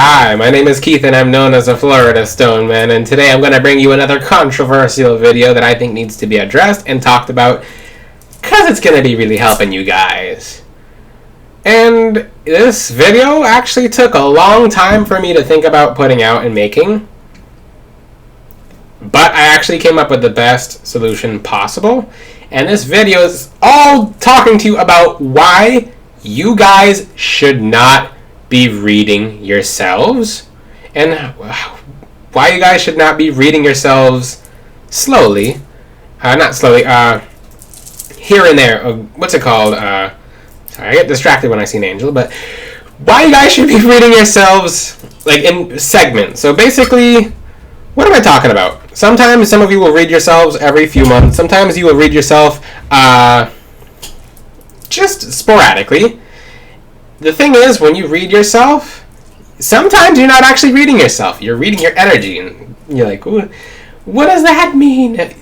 Hi, my name is Keith and I'm known as a Florida Stoneman, and today I'm going to bring you another controversial video that I think needs to be addressed and talked about because it's going to be really helping you guys. And this video actually took a long time for me to think about putting out and making, but I actually came up with the best solution possible, and this video is all talking to you about why you guys should not be reading yourselves, and why you guys should not be reading yourselves slowly, not slowly, here and there, what's it called, sorry, I get distracted when I see an angel, but why you guys should be reading yourselves, like, in segments. So basically, what am I talking about? Sometimes some of you will read yourselves every few months, sometimes you will read yourself, just sporadically. The thing is, when you read yourself, sometimes you're not actually reading yourself. You're reading your energy, and you're like, what does that mean? I'm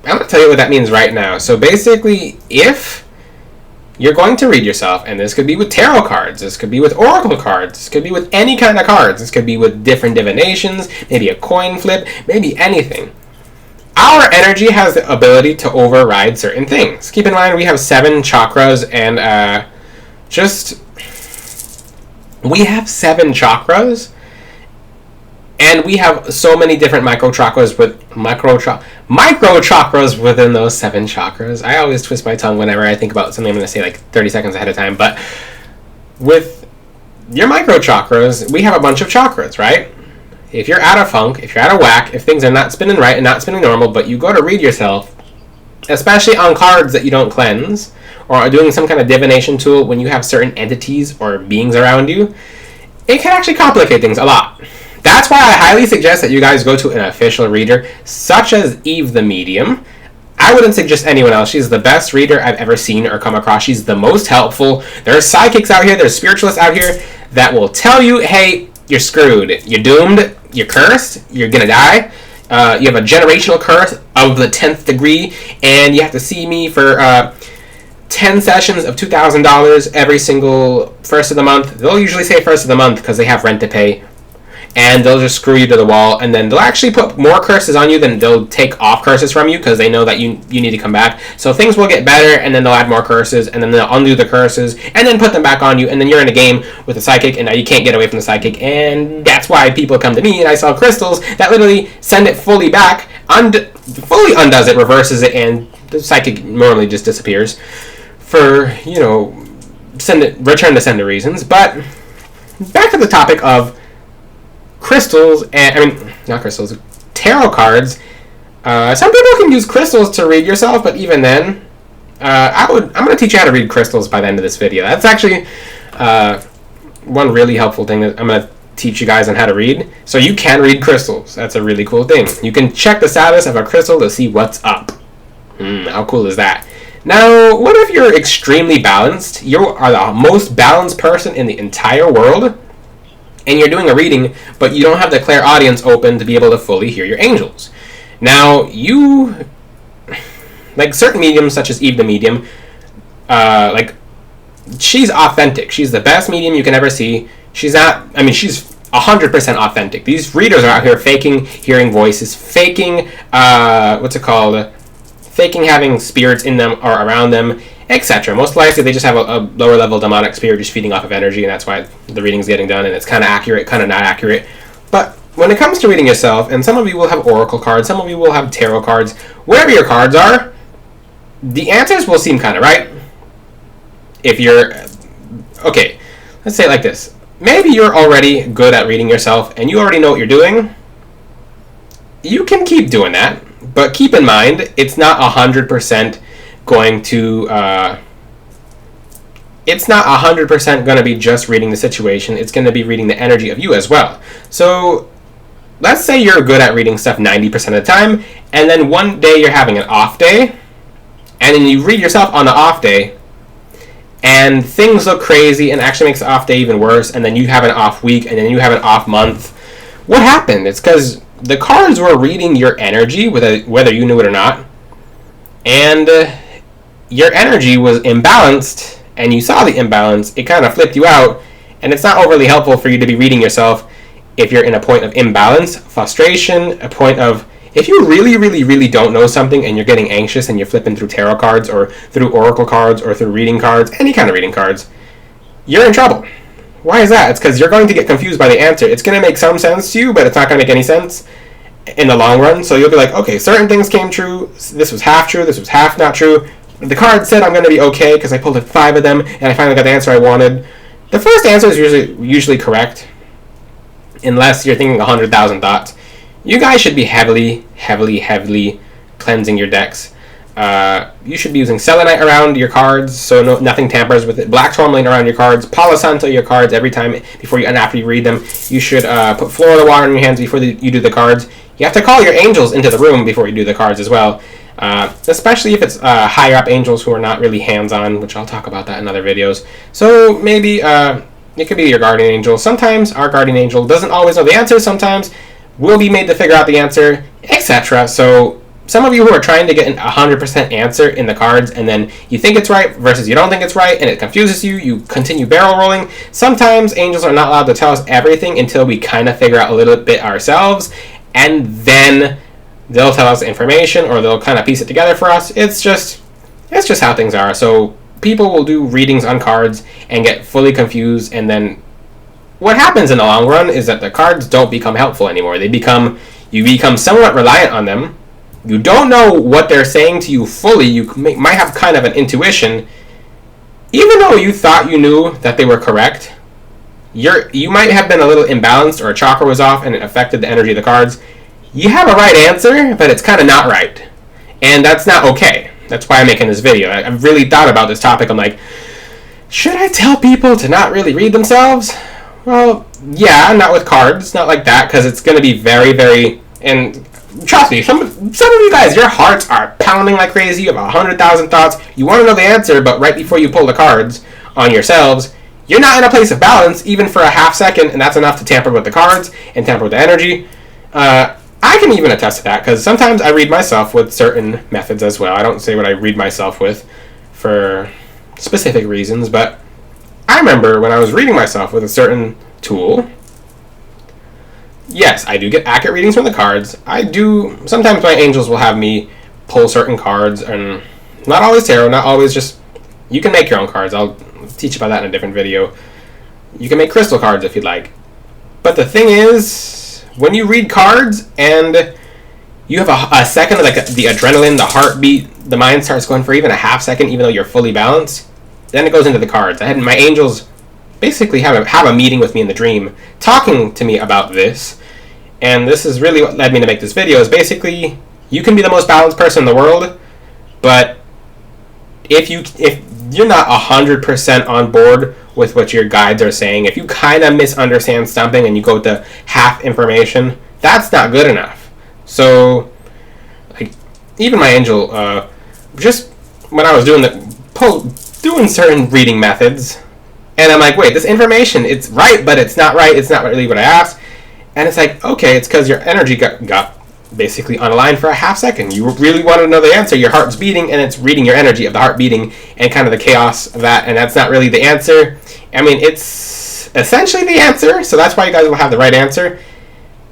going to tell you what that means right now. So basically, if you're going to read yourself, and this could be with tarot cards, this could be with oracle cards, this could be with any kind of cards, this could be with different divinations, maybe a coin flip, maybe anything. Our energy has the ability to override certain things. Keep in mind, we have 7 chakras, and we have 7 chakras, and we have so many different micro chakras within those 7 chakras. I always twist my tongue whenever I think about something I'm going to say like 30 seconds ahead of time, but with your micro chakras, we have a bunch of chakras, right? If you're out of funk, if you're out of whack, if things are not spinning right and not spinning normal, but you go to read yourself, especially on cards that you don't cleanse, or are doing some kind of divination tool when you have certain entities or beings around you, it can actually complicate things a lot. That's why I highly suggest that you guys go to an official reader, such as Eve the Medium. I wouldn't suggest anyone else. She's the best reader I've ever seen or come across. She's the most helpful. There are psychics out here, there's spiritualists out here that will tell you, hey, you're screwed, you're doomed, you're cursed, you're gonna die. You have a generational curse of the 10th degree, and you have to see me for 10 sessions of $2,000 every single first of the month. They'll usually say first of the month because they have rent to pay, and they'll just screw you to the wall, and then they'll actually put more curses on you than they'll take off curses from you because they know that you need to come back. So things will get better, and then they'll add more curses, and then they'll undo the curses, and then put them back on you, and then you're in a game with a psychic, and now you can't get away from the psychic, and that's why people come to me, and I sell crystals that literally send it fully back, fully undoes it, reverses it, and the psychic normally just disappears for, return to sender reasons. But back to the topic of crystals, not crystals, tarot cards. Some people can use crystals to read yourself, but even then, I'm going to teach you how to read crystals by the end of this video. That's actually one really helpful thing that I'm going to teach you guys on how to read. So you can read crystals. That's a really cool thing. You can check the status of a crystal to see what's up. How cool is that? Now, what if you're extremely balanced? You are the most balanced person in the entire world, and you're doing a reading, but you don't have the clairaudience open to be able to fully hear your angels. Now, like certain mediums, such as Eve the Medium, she's authentic. She's the best medium you can ever see. She's 100% authentic. These readers are out here faking hearing voices, faking, faking having spirits in them or around them, etc. Most likely they just have a lower level demonic spirit just feeding off of energy, and that's why the reading's getting done, and it's kind of accurate, kind of not accurate. But when it comes to reading yourself, and some of you will have oracle cards, some of you will have tarot cards, wherever your cards are, the answers will seem kind of right. If you're... Okay, let's say it like this. Maybe you're already good at reading yourself, and you already know what you're doing. You can keep doing that. But keep in mind, it's not 100% going to, it's not 100% going to be just reading the situation. It's going to be reading the energy of you as well. So let's say you're good at reading stuff 90% of the time, and then one day you're having an off day, and then you read yourself on the off day, and things look crazy, and actually makes the off day even worse, and then you have an off week, and then you have an off month. What happened? It's because the cards were reading your energy, whether you knew it or not, and your energy was imbalanced, and you saw the imbalance. It kind of flipped you out, And it's not overly helpful for you to be reading yourself if you're in a point of imbalance, frustration, a point of, if you really, really, really don't know something and you're getting anxious and you're flipping through tarot cards or through oracle cards or through reading cards, any kind of reading cards, you're in trouble. Why is that? It's because you're going to get confused by the answer. It's going to make some sense to you, but it's not going to make any sense in the long run. So you'll be like, okay, certain things came true. This was half true. This was half not true. The card said I'm going to be okay because I pulled like 5 of them and I finally got the answer I wanted. The first answer is usually correct, unless you're thinking 100,000 thoughts. You guys should be heavily, heavily, heavily cleansing your decks. You should be using selenite around your cards so nothing tampers with it. Black tourmaline around your cards. Palo Santo your cards every time before you and after you read them. You should put Florida water in your hands before you do the cards. You have to call your angels into the room before you do the cards as well. Especially if it's higher up angels who are not really hands-on, which I'll talk about that in other videos. So maybe it could be your guardian angel. Sometimes our guardian angel doesn't always know the answer. Sometimes we'll be made to figure out the answer, etc. So some of you who are trying to get an 100% answer in the cards and then you think it's right versus you don't think it's right and it confuses you, you continue barrel rolling. Sometimes angels are not allowed to tell us everything until we kind of figure out a little bit ourselves, and then they'll tell us information or they'll kind of piece it together for us. It's just how things are. So people will do readings on cards and get fully confused, and then what happens in the long run is that the cards don't become helpful anymore. You become somewhat reliant on them. You don't know what they're saying to you fully. You might have kind of an intuition. Even though you thought you knew that they were correct, you might have been a little imbalanced or a chakra was off and it affected the energy of the cards. You have a right answer, but it's kind of not right. And that's not okay. That's why I'm making this video. I've really thought about this topic. I'm like, should I tell people to not really read themselves? Well, yeah, not with cards, not like that, because it's going to be very, very, and trust me, some of you guys, your hearts are pounding like crazy. You have 100,000 thoughts. You want to know the answer, but right before you pull the cards on yourselves, you're not in a place of balance, even for a half second, and that's enough to tamper with the cards and tamper with the energy. I can even attest to that, because sometimes I read myself with certain methods as well. I don't say what I read myself with for specific reasons, but I remember when I was reading myself with a certain tool, yes, I do get accurate readings from the cards. Sometimes my angels will have me pull certain cards, and not always tarot, not always just, you can make your own cards. I'll teach about that in a different video. You can make crystal cards if you'd like. But the thing is, when you read cards and you have a second, like the adrenaline, the heartbeat, the mind starts going for even a half second, even though you're fully balanced, then it goes into the cards. I had my angels basically have a meeting with me in the dream, talking to me about this. And this is really what led me to make this video, is basically, you can be the most balanced person in the world, but if you're not 100% on board with what your guides are saying, if you kind of misunderstand something and you go with the half information, that's not good enough. So, like, even my angel, just when I was doing certain reading methods, and I'm like, wait, this information, it's right, but it's not right. It's not really what I asked. And it's like, okay, it's because your energy got basically unaligned for a half second. You really wanted to know the answer. Your heart's beating, and it's reading your energy of the heart beating and kind of the chaos of that, and that's not really the answer. I mean, it's essentially the answer, so that's why you guys will have the right answer.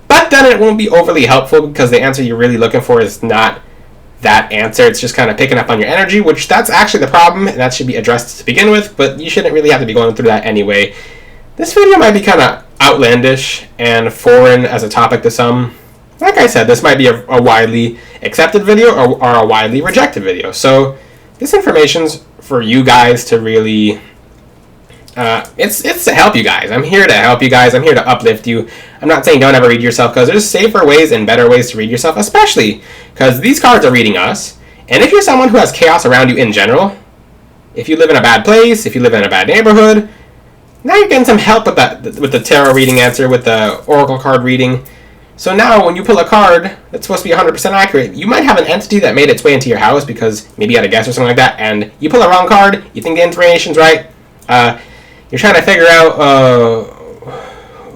But then it won't be overly helpful, because the answer you're really looking for is not that answer. It's just kind of picking up on your energy, which that's actually the problem, and that should be addressed to begin with, but you shouldn't really have to be going through that anyway. This video might be kind of outlandish and foreign as a topic to some. Like I said, this might be a widely accepted video or a widely rejected video. So this information's for you guys to really, it's to help you guys. I'm here to help you guys. I'm here to uplift you. I'm not saying don't ever read yourself, because there's safer ways and better ways to read yourself, especially because these cards are reading us. And if you're someone who has chaos around you in general, if you live in a bad place, if you live in a bad neighborhood, now you're getting some help with that, with the tarot reading answer, with the oracle card reading. So now when you pull a card that's supposed to be 100% accurate, you might have an entity that made its way into your house because maybe you had a guess or something like that, and you pull the wrong card, you think the information's right, you're trying to figure out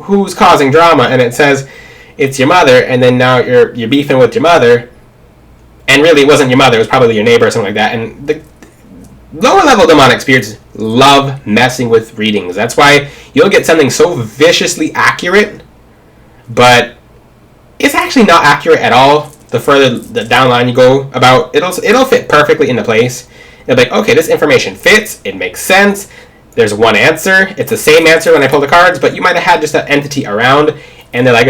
who's causing drama, and it says it's your mother, and then now you're beefing with your mother, and really it wasn't your mother, it was probably your neighbor or something like that, and the lower level demonic spirits love messing with readings. That's why you'll get something so viciously accurate, but it's actually not accurate at all. The further the down line you go about, it'll fit perfectly into place. It'll be like, okay, this information fits, it makes sense, there's one answer, it's the same answer when I pull the cards, but you might have had just that entity around, and they're like,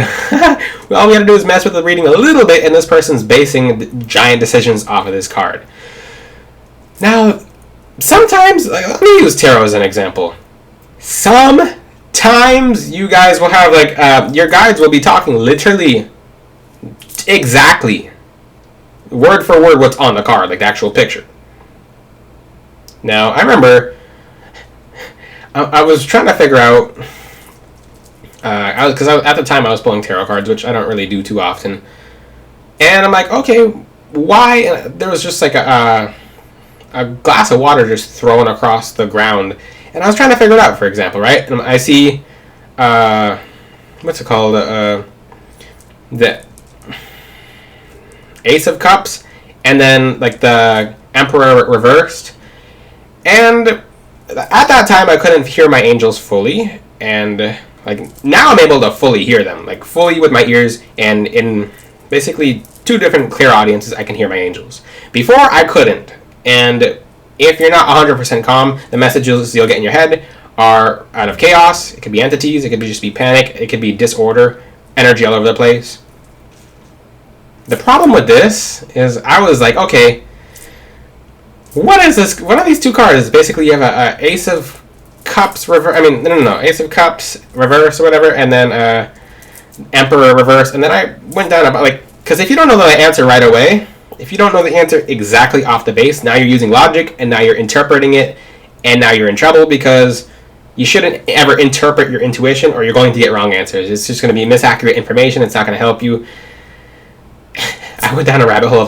well, all we gotta do is mess with the reading a little bit, and this person's basing giant decisions off of this card. Now, sometimes, let me use tarot as an example. Sometimes you guys will have, your guides will be talking literally exactly word for word what's on the card, like the actual picture. Now, I remember I was trying to figure out, because at the time I was pulling tarot cards, which I don't really do too often, and I'm like, okay, why? And there was just like a glass of water just thrown across the ground, and I was trying to figure it out, for example, right? And I see, what's it called, the Ace of Cups, and then like the Emperor reversed, and at that time I couldn't hear my angels fully, and like now I'm able to fully hear them, like fully with my ears, and in basically 2 different clear audiences I can hear my angels. Before I couldn't, and if you're not 100% calm, the messages you'll get in your head are out of chaos. It could be entities, it could just be panic, it could be disorder, energy all over the place. The problem with this is I was like, okay, what is this? What are these 2 cards? Basically, you have a Ace of Cups reverse. I mean, no, Ace of Cups reverse or whatever, and then Emperor reverse. And then I went down about because if you don't know the answer right away, if you don't know the answer exactly off the base, now you're using logic, and now you're interpreting it, and now you're in trouble because you shouldn't ever interpret your intuition, or you're going to get wrong answers. It's just going to be misaccurate information. It's not going to help you. I went down a rabbit hole of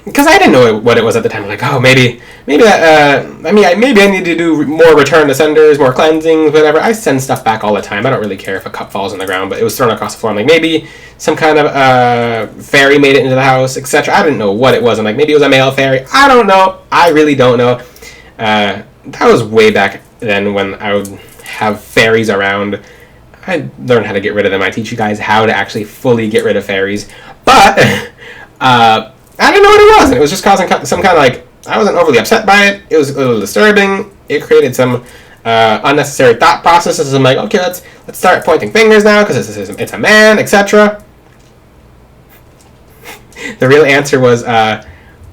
because I didn't know what it was at the time. Like, oh, maybe that. Maybe I need to do more return to senders, more cleansings, whatever. I send stuff back all the time. I don't really care if a cup falls on the ground, but it was thrown across the floor. I'm like, maybe some kind of fairy made it into the house, etc. I didn't know what it was. I'm like, maybe it was a male fairy. I don't know. I really don't know. That was way back then when I would have fairies around. I learned how to get rid of them. I teach you guys how to actually fully get rid of fairies. But I didn't know what it was, and it was just causing some kind of I wasn't overly upset by it. It was a little disturbing. It created some unnecessary thought processes. I'm like, okay, let's start pointing fingers now because it's a man, etc. The real answer was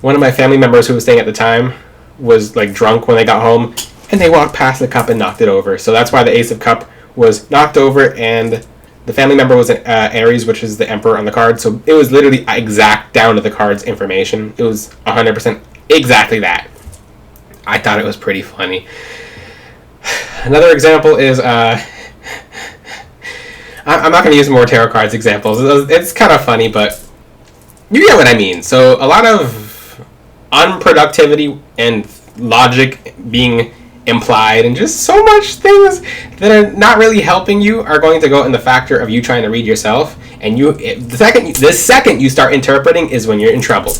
one of my family members who was staying at the time was drunk when they got home, and they walked past the cup and knocked it over. So that's why the Ace of Cup was knocked over, and the family member was an Aries, which is the Emperor on the card. So it was literally exact down to the card's information. It was 100% exactly that. I thought it was pretty funny. Another example is, I'm not going to use more tarot cards examples. It's kind of funny, but you get what I mean. So a lot of unproductivity and logic being implied, and just so much things that are not really helping you are going to go in the factor of you trying to read yourself. And the second you start interpreting is when you're in trouble.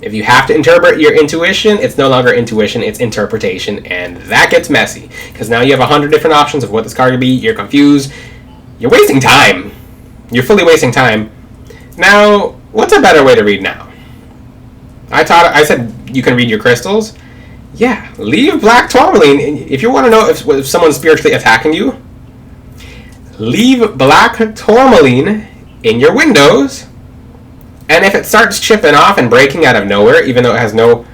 If you have to interpret your intuition, it's no longer intuition, it's interpretation, and that gets messy because now you have 100 different options of what this card could be. You're confused. You're wasting time. You're fully wasting time. Now, what's a better way to read now? I said you can read your crystals. Yeah, leave black tourmaline. If you want to know if someone's spiritually attacking you, leave black tourmaline in your windows, and if it starts chipping off and breaking out of nowhere, even though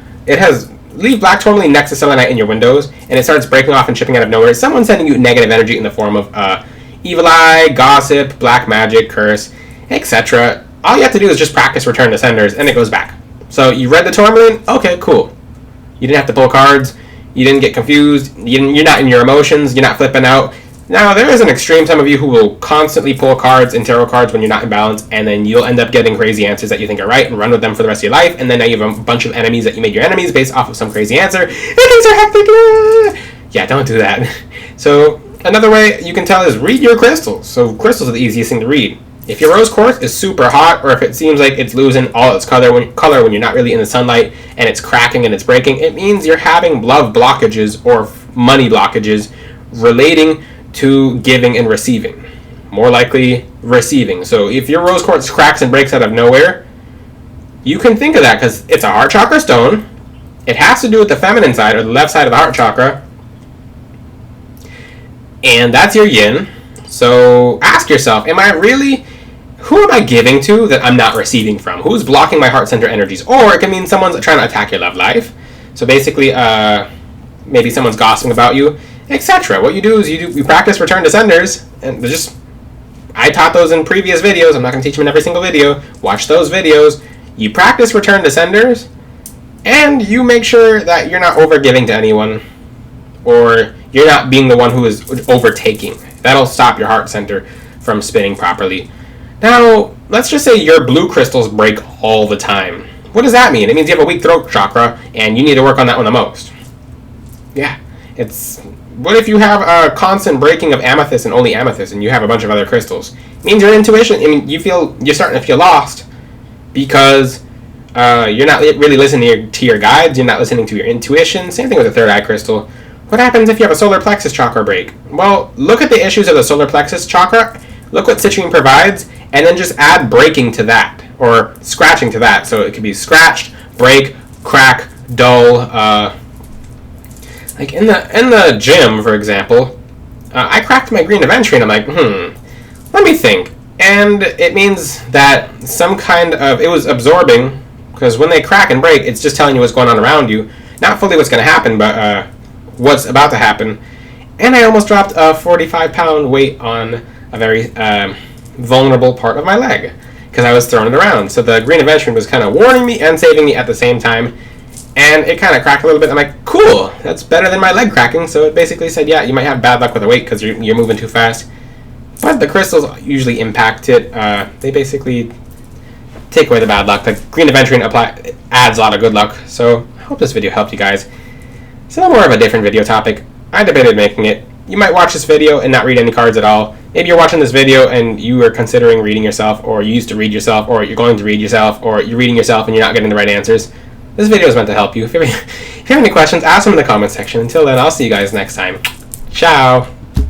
leave black tourmaline next to selenite in your windows, and it starts breaking off and chipping out of nowhere, someone's sending you negative energy in the form of evil eye, gossip, black magic, curse, etc. All you have to do is just practice return to senders, and it goes back. So you read the tourmaline, okay, cool. You didn't have to pull cards. You didn't get confused. You're not in your emotions. You're not flipping out. Now, there is an extreme, some of you who will constantly pull cards and tarot cards when you're not in balance, and then you'll end up getting crazy answers that you think are right and run with them for the rest of your life, and then now you have a bunch of enemies that you made your enemies based off of some crazy answer. Things are hectic. Yeah, don't do that. So, another way you can tell is read your crystals. So, crystals are the easiest thing to read. If your rose quartz is super hot, or if it seems like it's losing all its color when you're not really in the sunlight and it's cracking and it's breaking, it means you're having love blockages or money blockages relating to giving and receiving. More likely receiving. So if your rose quartz cracks and breaks out of nowhere, you can think of that because it's a heart chakra stone. It has to do with the feminine side or the left side of the heart chakra. And that's your yin. So ask yourself, who am I giving to that I'm not receiving from? Who's blocking my heart center energies? Or it can mean someone's trying to attack your love life. So basically, maybe someone's gossiping about you, etc. What you do is you practice return to senders, and I taught those in previous videos. I'm not going to teach them in every single video. Watch those videos. You practice return to senders, and you make sure that you're not overgiving to anyone, or you're not being the one who is overtaking. That'll stop your heart center from spinning properly. Now, let's just say your blue crystals break all the time. What does that mean? It means you have a weak throat chakra, and you need to work on that one the most. Yeah, what if you have a constant breaking of amethyst and only amethyst, and you have a bunch of other crystals? It means your intuition, you're starting to feel lost because you're not really listening to your guides, you're not listening to your intuition. Same thing with the third eye crystal. What happens if you have a solar plexus chakra break? Well, look at the issues of the solar plexus chakra, look what citrine provides, and then just add breaking to that, or scratching to that. So it could be scratched, break, crack, dull. Like in the gym, for example, I cracked my green aventurine. I'm like, let me think. And it means that it was absorbing, because when they crack and break, it's just telling you what's going on around you. Not fully what's going to happen, but what's about to happen. And I almost dropped a 45-pound weight on a very vulnerable part of my leg because I was throwing it around. So the green aventurine was kind of warning me and saving me at the same time, and it kind of cracked a little bit. I'm like, cool, that's better than my leg cracking. So it basically said, yeah, you might have bad luck with the weight because you're moving too fast, but the crystals usually impact it. They basically take away the bad luck. The green aventurine adds a lot of good luck. So I hope this video helped you guys. So more of a different video topic. I debated making it. You might watch this video and not read any cards at all. Maybe you're watching this video and you are considering reading yourself, or you used to read yourself, or you're going to read yourself, or you're reading yourself and you're not getting the right answers. This video is meant to help you. If you have any questions, ask them in the comment section. Until then, I'll see you guys next time. Ciao!